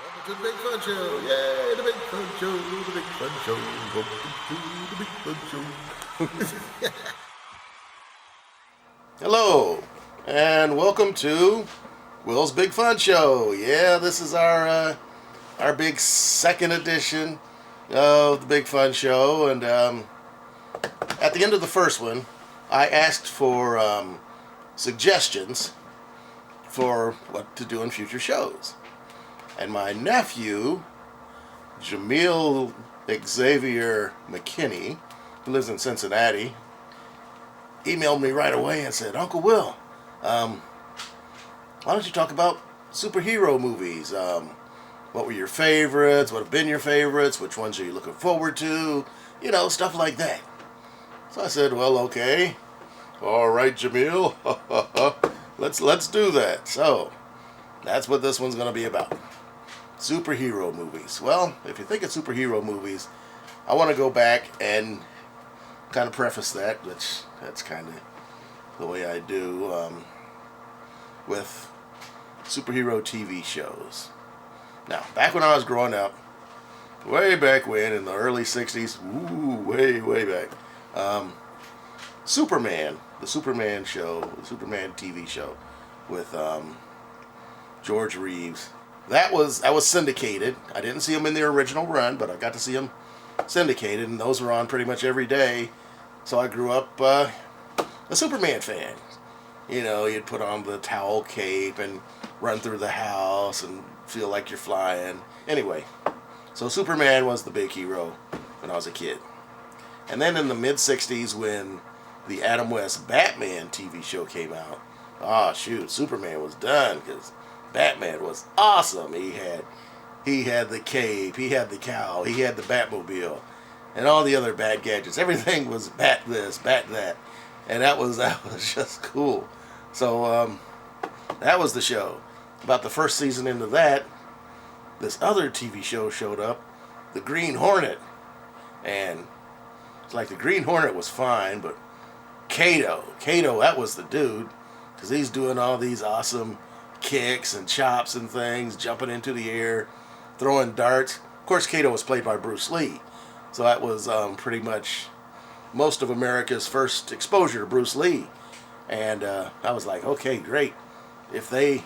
Welcome to the Big Fun Show. Yay, the Big Fun Show, the Big Fun Show. Welcome to the Big Fun Show. Hello, and welcome to Will's Big Fun Show. Yeah, this is our big second edition of the Big Fun Show, and at the end of the first one, I asked for suggestions for what to do in future shows. And my nephew, Jamil Xavier McKinney, who lives in Cincinnati, emailed me right away and said, Uncle Will, why don't you talk about superhero movies? What were your favorites? What have been your favorites? Which ones are you looking forward to? You know, stuff like that. So I said, well, okay. All right, Jamil. Let's do that. So that's what this one's going to be about. Superhero movies. Well, if you think of superhero movies, I want to go back and kind of preface that, which that's kind of the way I do with superhero TV shows. Now, back when I was growing up, way back when, in the early 60s, way back, Superman, the Superman show, the Superman TV show with George Reeves. That was syndicated. I didn't see them in the original run, but I got to see them syndicated, and those were on pretty much every day. So I grew up a Superman fan. You know, you'd put on the towel cape and run through the house and feel like you're flying. Anyway, so Superman was the big hero when I was a kid. And then in the mid-'60s, when the Adam West Batman TV show came out, Superman was done, because Batman was awesome. He had the cape, he had the cowl, he had the Batmobile, and all the other Bat gadgets. Everything was Bat this, Bat that, and that was just cool. So that was the show. About the first season into that, this other TV show showed up, the Green Hornet, and it's like the Green Hornet was fine, but Kato, that was the dude, because he's doing all these awesome kicks and chops and things, jumping into the air, throwing darts. Of course, Kato was played by Bruce Lee, so that was pretty much most of America's first exposure to Bruce Lee. And I was like, okay, great. If they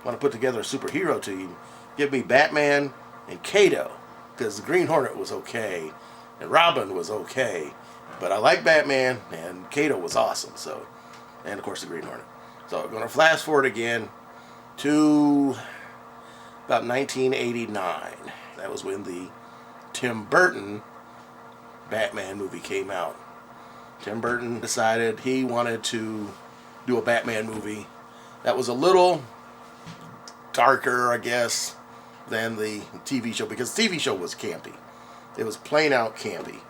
want to put together a superhero team, give me Batman and Kato, because the Green Hornet was okay, and Robin was okay, but I like Batman, and Kato was awesome. So, and of course the Green Hornet. So we're going to flash forward again to about 1989. That was when the Tim Burton Batman movie came out. Tim Burton decided he wanted to do a Batman movie that was a little darker, I guess, than the TV show, because the TV show was campy. It was plain out campy.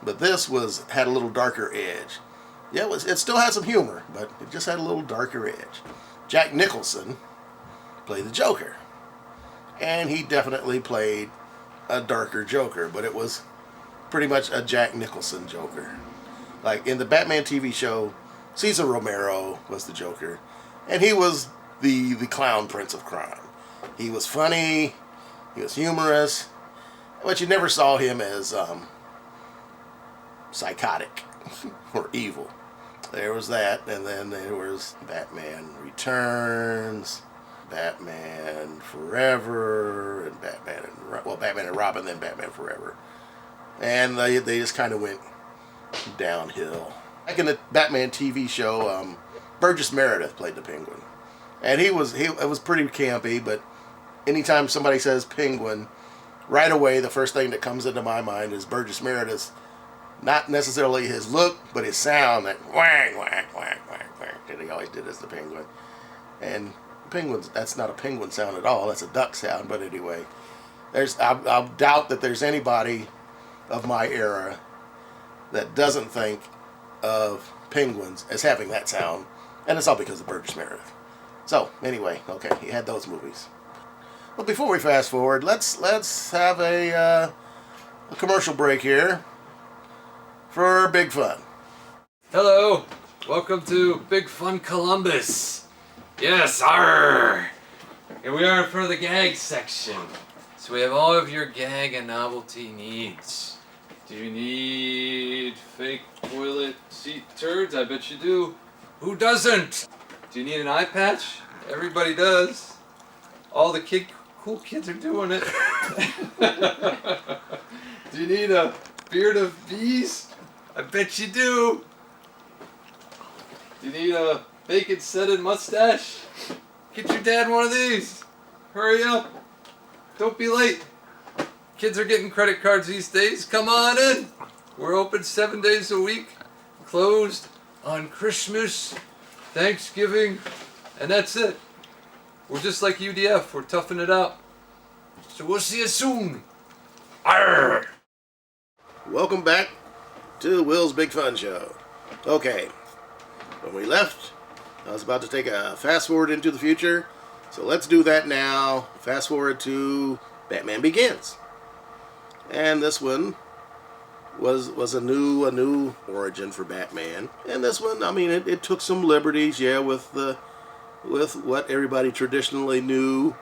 But this had a little darker edge. Yeah, it still had some humor, but it just had a little darker edge. Jack Nicholson played the Joker. And he definitely played a darker Joker, but it was pretty much a Jack Nicholson Joker. Like in the Batman TV show, Cesar Romero was the Joker, and he was the clown prince of crime. He was funny, he was humorous, but you never saw him as psychotic or evil. There was that, and then there was Batman Returns, Batman Forever, and Batman and Robin, then Batman Forever. And they just kind of went downhill. Like in the Batman TV show, Burgess Meredith played the Penguin. And it was pretty campy, but anytime somebody says Penguin, right away the first thing that comes into my mind is Burgess Meredith. Not necessarily his look, but his sound, that whack, whack, whack, whack, whack, that he always did as the Penguin. And penguins, that's not a penguin sound at all, that's a duck sound, but anyway. I doubt that there's anybody of my era that doesn't think of penguins as having that sound, and it's all because of Burgess Meredith. So, anyway, okay, he had those movies. But before we fast forward, let's have a commercial break here for Big Fun. Hello, welcome to Big Fun Columbus. Yes, arr! Here we are for the gag section. So we have all of your gag and novelty needs. Do you need fake toilet seat turds? I bet you do. Who doesn't? Do you need an eye patch? Everybody does. All the cool kids are doing it. Do you need a beard of bees? I bet you do. Do you need a bacon-scented mustache? Get your dad one of these. Hurry up. Don't be late. Kids are getting credit cards these days. Come on in. We're open 7 days a week. Closed on Christmas, Thanksgiving, and that's it. We're just like UDF. We're toughing it out. So we'll see you soon. Arr! Welcome back to Will's Big Fun Show. Okay, when we left, I was about to take a fast forward into the future, so let's do that now. Fast forward to Batman Begins, and this one was a new origin for Batman. And this one, I mean, it took some liberties, yeah, with what everybody traditionally knew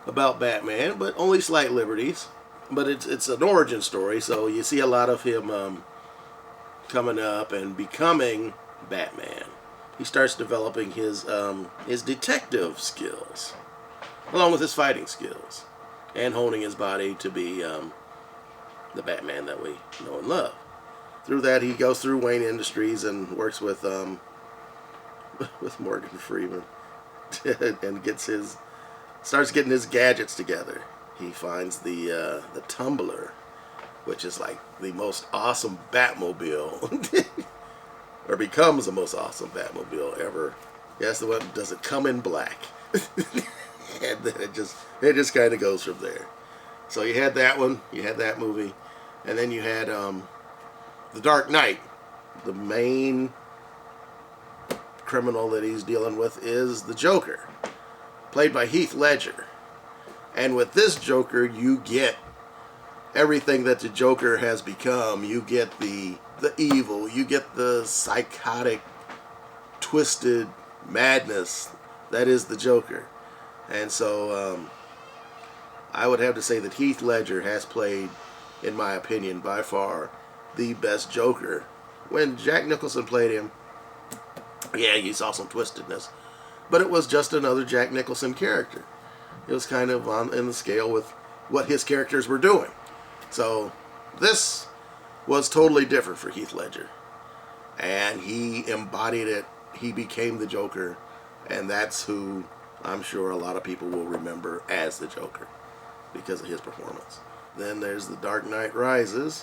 about Batman, but only slight liberties. But it's an origin story, so you see a lot of him coming up and becoming Batman. He starts developing his detective skills, along with his fighting skills, and honing his body to be the Batman that we know and love. Through that, he goes through Wayne Industries and works with Morgan Freeman, and starts getting his gadgets together. He finds the Tumbler, which is like the most awesome Batmobile, or becomes the most awesome Batmobile ever. That's the one. Does it come in black? And then it just kind of goes from there. So you had that one, you had that movie, and then you had The Dark Knight. The main criminal that he's dealing with is the Joker, played by Heath Ledger. And with this Joker, you get everything that the Joker has become. You get the evil, you get the psychotic, twisted madness that is the Joker. And so I would have to say that Heath Ledger has played, in my opinion, by far the best Joker. When Jack Nicholson played him, yeah, you saw some twistedness, but it was just another Jack Nicholson character. It was kind of in the scale with what his characters were doing. So this was totally different for Heath Ledger, and he embodied it. He became the Joker, and that's who I'm sure a lot of people will remember as the Joker because of his performance. Then there's The Dark Knight Rises,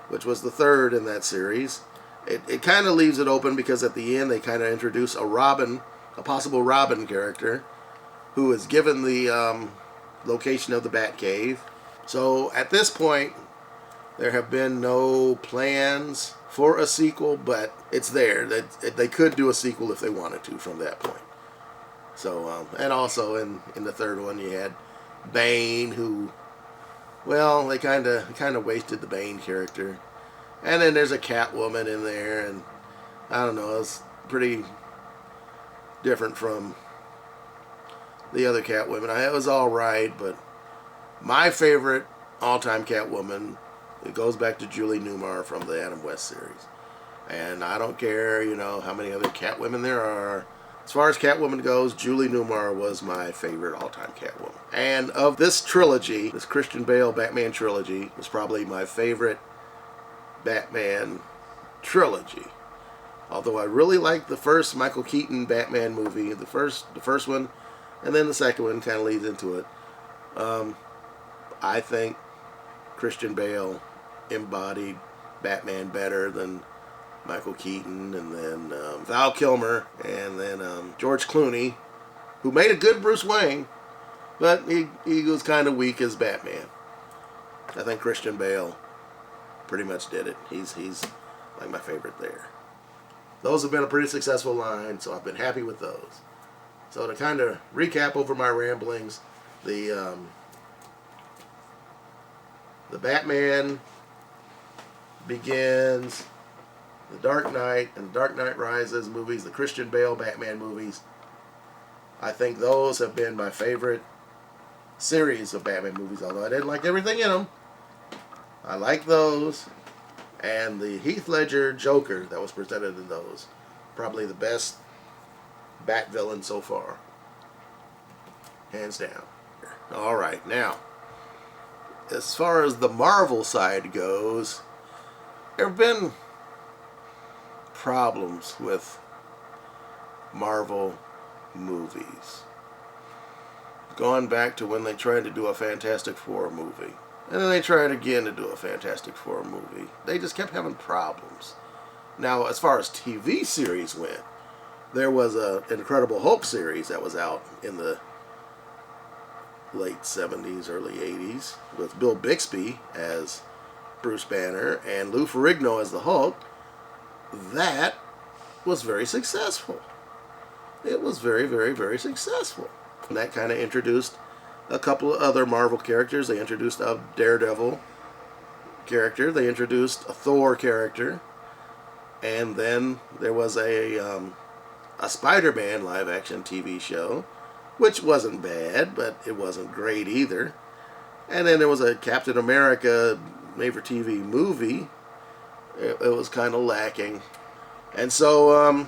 which was the third in that series. It kind of leaves it open because at the end they kind of introduce a possible Robin character, who is given the location of the Batcave. So at this point, there have been no plans for a sequel, but it's there. They could do a sequel if they wanted to from that point. So, and also in the third one, you had Bane, who, well, they kind of wasted the Bane character. And then there's a Catwoman in there, and I don't know, it's pretty different from the other Catwomen. It was all right, but my favorite all-time Catwoman, it goes back to Julie Newmar from the Adam West series. And I don't care, how many other Catwomen there are. As far as Catwoman goes, Julie Newmar was my favorite all-time Catwoman. And of this trilogy, this Christian Bale Batman trilogy, was probably my favorite Batman trilogy. Although I really liked the first Michael Keaton Batman movie, the first one, and then the second one kind of leads into it. I think Christian Bale embodied Batman better than Michael Keaton, and then Val Kilmer, and then George Clooney, who made a good Bruce Wayne, but he was kind of weak as Batman. I think Christian Bale pretty much did it. He's like my favorite there. Those have been a pretty successful line, so I've been happy with those. So to kind of recap over my ramblings, the Batman Begins, The Dark Knight, and The Dark Knight Rises movies, the Christian Bale Batman movies, I think those have been my favorite series of Batman movies, although I didn't like everything in them. I like those. And the Heath Ledger Joker that was presented in those. Probably the best Bat villain so far. Hands down. Alright, now, as far as the Marvel side goes, there have been problems with Marvel movies. Going back to when they tried to do a Fantastic Four movie. And then they tried again to do a Fantastic Four movie. They just kept having problems. Now, as far as TV series went, there was an Incredible Hulk series that was out in the late 70s, early 80s, with Bill Bixby as Bruce Banner and Lou Ferrigno as the Hulk. That was very successful. It was very, very, very successful. And that kind of introduced a couple of other Marvel characters. They introduced a Daredevil character. They introduced a Thor character. And then there was a Spider-Man live-action TV show, which wasn't bad, but it wasn't great either. And then there was a Captain America made-for-TV movie. It was kind of lacking. And so,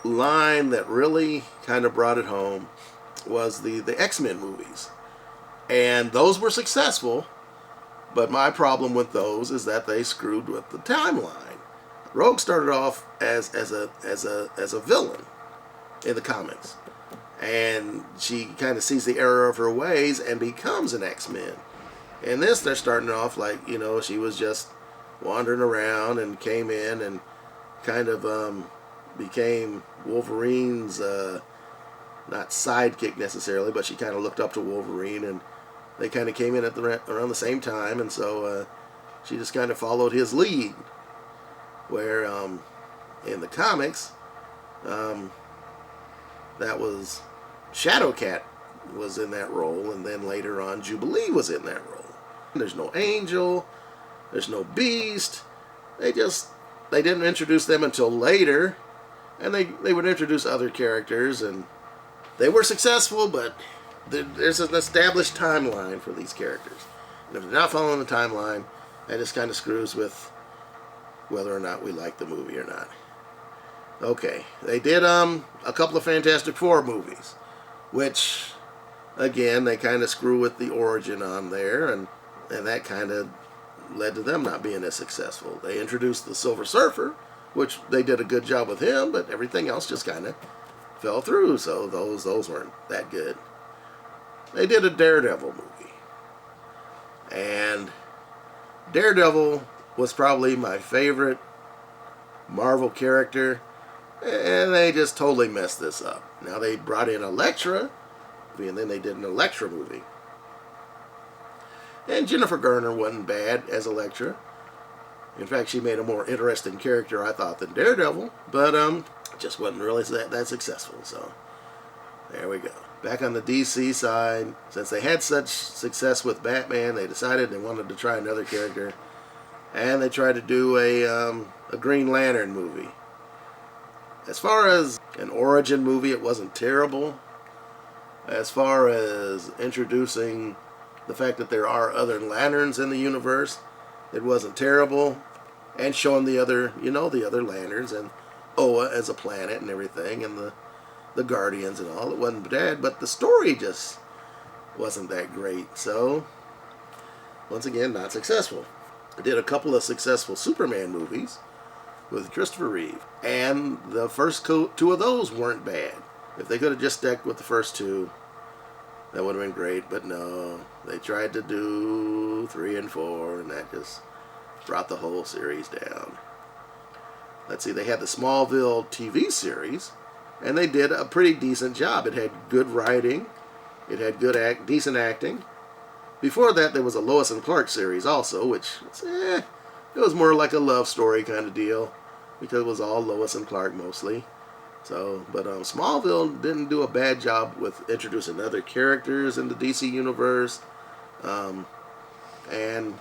line that really kind of brought it home was the X-Men movies. And those were successful, but my problem with those is that they screwed with the timeline. Rogue started off as a villain in the comics, and she kind of sees the error of her ways and becomes an X-Men. In this, they're starting off like, she was just wandering around and came in and kind of became Wolverine's not sidekick necessarily, but she kind of looked up to Wolverine, and they kind of came in at around the same time, and so she just kind of followed his lead. Where in the comics, that was Shadowcat was in that role, and then later on Jubilee was in that role. There's no Angel, there's no Beast. They didn't introduce them until later, and they would introduce other characters, and they were successful, but there's an established timeline for these characters. And if they're not following the timeline, that just kind of screws with whether or not we like the movie or not. Okay, they did a couple of Fantastic Four movies, which, again, they kind of screw with the origin on there, and that kind of led to them not being as successful. They introduced the Silver Surfer, which they did a good job with him, but everything else just kind of fell through, so those weren't that good. They did a Daredevil movie, and Daredevil was probably my favorite Marvel character, and they just totally messed this up. Now they brought in Elektra, and then they did an Elektra movie. And Jennifer Garner wasn't bad as Elektra. In fact, she made a more interesting character, I thought, than Daredevil, but just wasn't really that successful, so there we go. Back on the DC side, since they had such success with Batman, they decided they wanted to try another character. And they tried to do a Green Lantern movie. As far as an origin movie, it wasn't terrible. As far as introducing the fact that there are other lanterns in the universe, it wasn't terrible. And showing the other lanterns and Oa as a planet and everything, and the Guardians and all, it wasn't bad. But the story just wasn't that great. So, once again, not successful. I did a couple of successful Superman movies with Christopher Reeve, and the first two of those weren't bad. If they could have just stuck with the first two, that would have been great, but no. They tried to do 3 and 4, and that just brought the whole series down. Let's see, they had the Smallville TV series, and they did a pretty decent job. It had good writing, it had decent acting. Before that, there was a Lois and Clark series also, which it was more like a love story kind of deal, because it was all Lois and Clark mostly. So, but Smallville didn't do a bad job with introducing other characters in the DC universe, and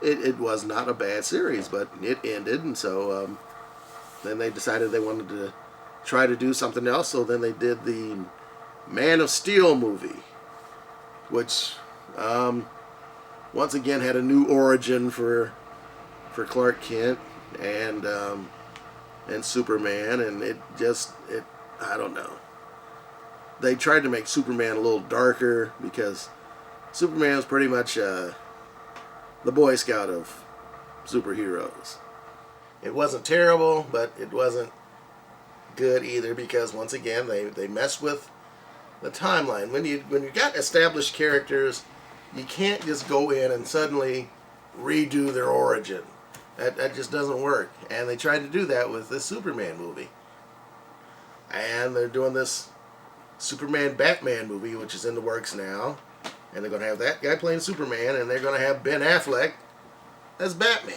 it was not a bad series, but it ended, and so then they decided they wanted to try to do something else. So then they did the Man of Steel movie. which once again had a new origin for Clark Kent and Superman, and it I don't know. They tried to make Superman a little darker because Superman was pretty much the Boy Scout of superheroes. It wasn't terrible, but it wasn't good either because once again they messed with the timeline. When you got established characters, you can't just go in and suddenly redo their origin. That just doesn't work. And they tried to do that with this Superman movie. And they're doing this Superman Batman movie, which is in the works now. And they're going to have that guy playing Superman, and they're going to have Ben Affleck as Batman.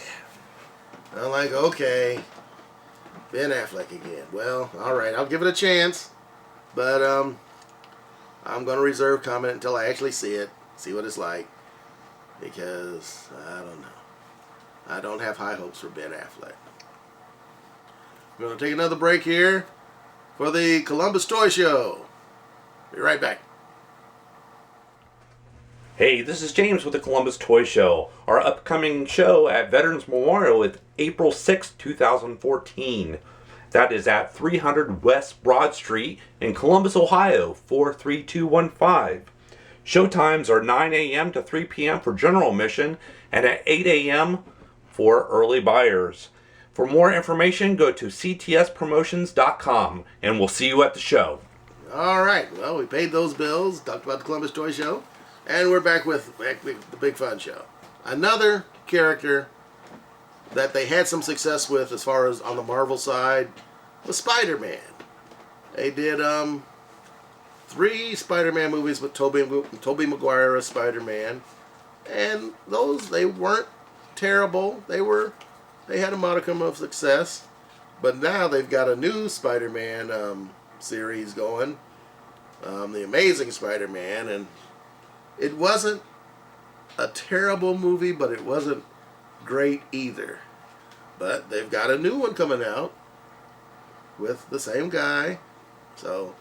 I'm like, okay, Ben Affleck again. Well, all right, I'll give it a chance. But I'm going to reserve comment until I actually see it, see what it's like. Because, I don't know. I don't have high hopes for Ben Affleck. We're going to take another break here for the Columbus Toy Show. Be right back. Hey, this is James with the Columbus Toy Show. Our upcoming show at Veterans Memorial is April 6, 2014. That is at 300 West Broad Street in Columbus, Ohio, 43215. Showtimes are 9 a.m. to 3 p.m. for general admission and at 8 a.m. for early buyers. For more information, go to ctspromotions.com, and we'll see you at the show. All right. Well, we paid those bills, talked about the Columbus Toy Show, and we're back with the Big Fun Show. Another character that they had some success with as far as on the Marvel side was Spider-Man. They did 3 Spider-Man movies with Tobey Maguire as Spider-Man, and those, they weren't terrible. They had a modicum of success, but now they've got a new Spider-Man series going, The Amazing Spider-Man, and it wasn't a terrible movie, but it wasn't great either. But they've got a new one coming out with the same guy, so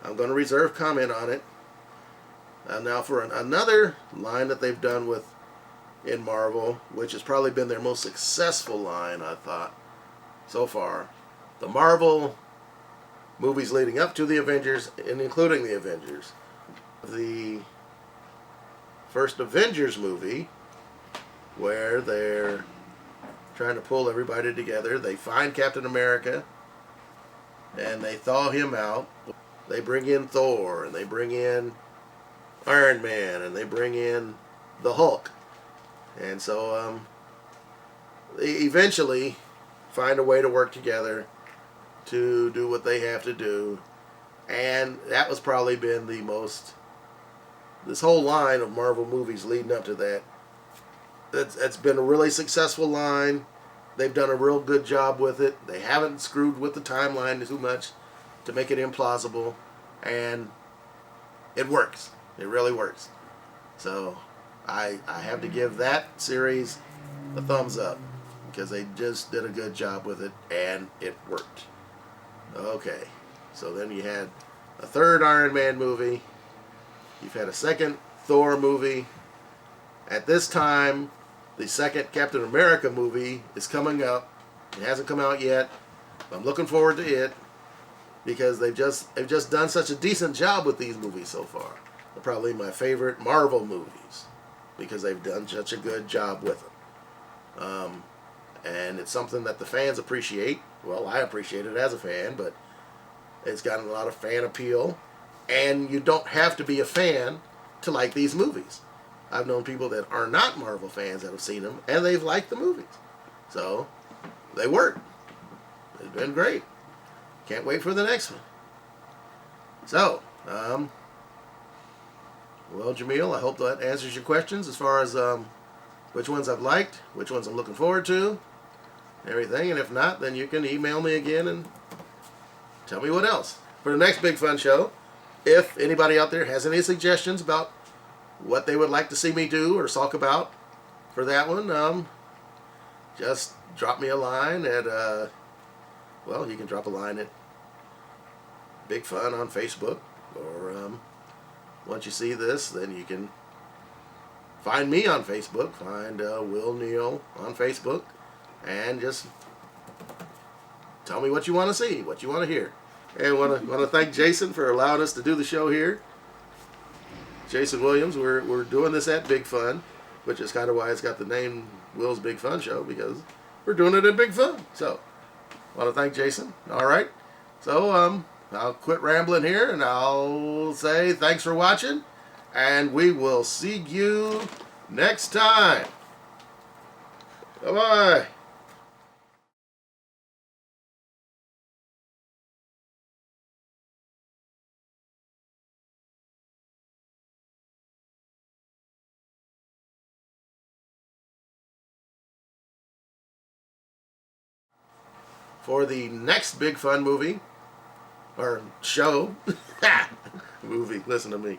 I'm going to reserve comment on it. Now for another line that they've done with in Marvel, which has probably been their most successful line, I thought, so far. The Marvel movies leading up to the Avengers, and including the Avengers. The first Avengers movie, where they're trying to pull everybody together. They find Captain America, and they thaw him out. They bring in Thor, and they bring in Iron Man, and they bring in the Hulk. And so they eventually find a way to work together to do what they have to do. And that was probably been the most, this whole line of Marvel movies leading up to that, that's been a really successful line. They've done a real good job with it. They haven't screwed with the timeline too much to make it implausible. And it works. It really works. So I have to give that series a thumbs up because they just did a good job with it and it worked. Okay, so then you had a third Iron Man movie. You've had a second Thor movie. At this time, the second Captain America movie is coming up. It hasn't come out yet. I'm looking forward to it because they've just done such a decent job with these movies so far. They're probably my favorite Marvel movies because they've done such a good job with them. And it's something that the fans appreciate. Well, I appreciate it as a fan, but it's gotten a lot of fan appeal. And you don't have to be a fan to like these movies. I've known people that are not Marvel fans that have seen them, and they've liked the movies. So, they work. They've been great. Can't wait for the next one. So, well, Jamil, I hope that answers your questions as far as which ones I've liked, which ones I'm looking forward to, everything. And if not, then you can email me again and tell me what else. For the next Big Fun Show, if anybody out there has any suggestions about what they would like to see me do or talk about for that one, just drop me a line at, well, you can drop a line at Big Fun on Facebook, or once you see this, then you can find me on Facebook. Find Will Neal on Facebook. And just tell me what you want to see, what you want to hear. And want to thank Jason for allowing us to do the show here. Jason Williams, we're doing this at Big Fun, which is kind of why it's got the name Will's Big Fun Show, because we're doing it at Big Fun. So, want to thank Jason. All right. So, I'll quit rambling here, and I'll say thanks for watching, and we will see you next time. Bye-bye. For the next Big Fun movie, or show, movie, listen to me.